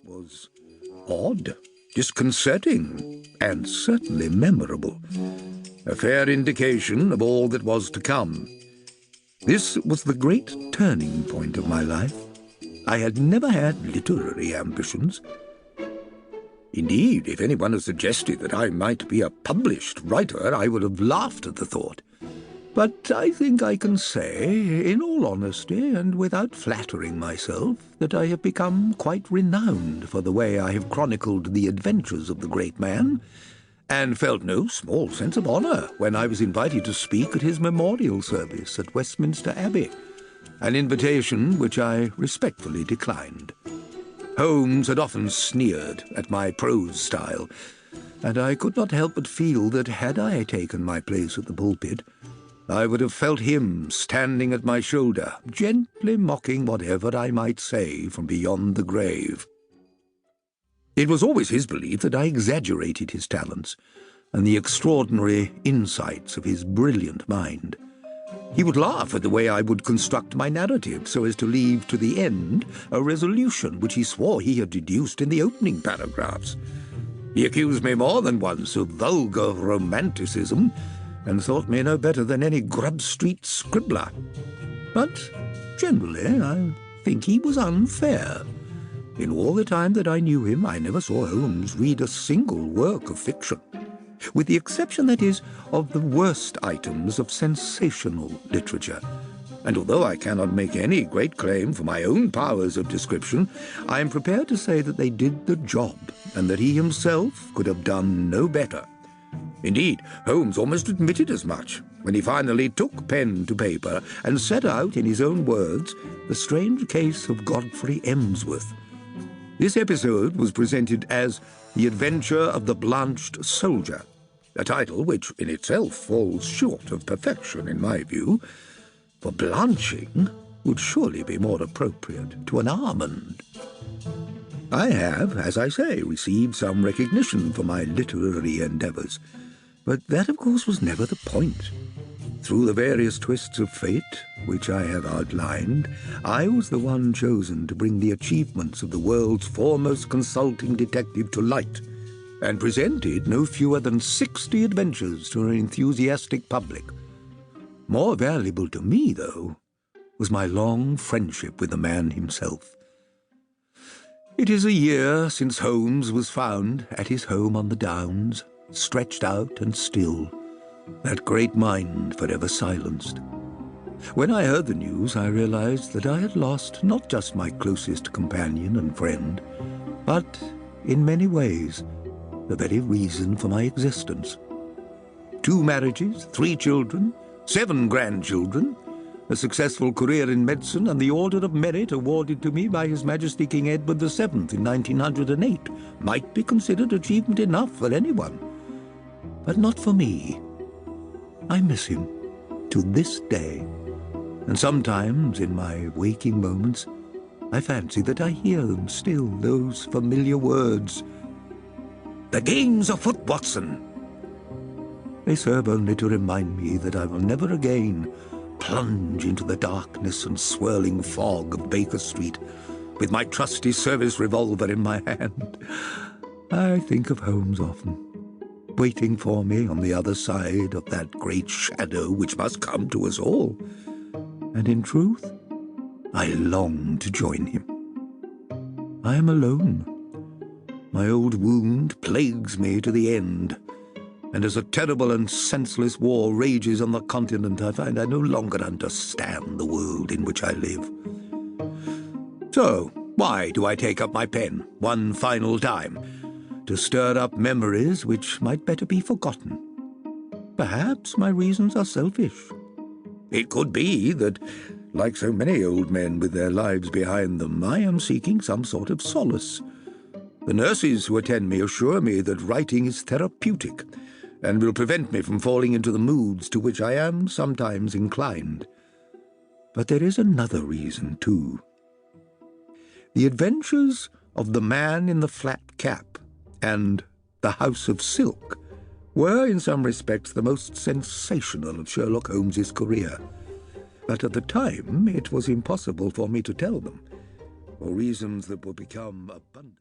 was odd, disconcerting, and certainly memorable. A fair indication of all that was to come. This was the great turning point of my life. I had never had literary ambitions. Indeed, if anyone had suggested that I might be a published writer, I would have laughed at the thought. But I think I can say, in all honesty and without flattering myself, that I have become quite renowned for the way I have chronicled the adventures of the great man, and felt no small sense of honour when I was invited to speak at his memorial service at Westminster Abbey, an invitation which I respectfully declined. Holmes had often sneered at my prose style, and I could not help but feel that had I taken my place at the pulpit, I would have felt him standing at my shoulder, gently mocking whatever I might say from beyond the grave. It was always his belief that I exaggerated his talents and the extraordinary insights of his brilliant mind. He would laugh at the way I would construct my narrative so as to leave to the end a resolution which he swore he had deduced in the opening paragraphs. He accused me more than once of vulgar romanticism and thought me no better than any Grub Street scribbler. But generally I think he was unfair. In all the time that I knew him, I never saw Holmes read a single work of fiction, with the exception, that is, of the worst items of sensational literature. And although I cannot make any great claim for my own powers of description, I am prepared to say that they did the job, and that he himself could have done no better. Indeed, Holmes almost admitted as much when he finally took pen to paper and set out, in his own words, the strange case of Godfrey Emsworth. This episode was presented as The Adventure of the Blanched Soldier, a title which in itself falls short of perfection in my view, for blanching would surely be more appropriate to an almond. I have, as I say, received some recognition for my literary endeavours, but that, of course, was never the point. Through the various twists of fate, which I have outlined, I was the one chosen to bring the achievements of the world's foremost consulting detective to light, and presented no fewer than 60 adventures to an enthusiastic public. More valuable to me, though, was my long friendship with the man himself. It is a year since Holmes was found at his home on the Downs, stretched out and still, that great mind forever silenced. When I heard the news, I realized that I had lost not just my closest companion and friend, but, in many ways, the very reason for my existence. 2 marriages, 3 children, 7 grandchildren, a successful career in medicine, and the Order of Merit awarded to me by His Majesty King Edward VII in 1908 might be considered achievement enough for anyone. But not for me. I miss him to this day, and sometimes in my waking moments I fancy that I hear them still, those familiar words. "The game's afoot, Watson." They serve only to remind me that I will never again plunge into the darkness and swirling fog of Baker Street with my trusty service revolver in my hand. I think of Holmes often, waiting for me on the other side of that great shadow which must come to us all. And in truth, I long to join him. I am alone. My old wound plagues me to the end, and as a terrible and senseless war rages on the continent, I find I no longer understand the world in which I live. So, why do I take up my pen one final time? To stir up memories which might better be forgotten. Perhaps my reasons are selfish. It could be that, like so many old men with their lives behind them, I am seeking some sort of solace. The nurses who attend me assure me that writing is therapeutic and will prevent me from falling into the moods to which I am sometimes inclined. But there is another reason, too. The adventures of the man in the flat cap and the House of Silk were, in some respects, the most sensational of Sherlock Holmes's career. But at the time it was impossible for me to tell them, for reasons that would become abundant.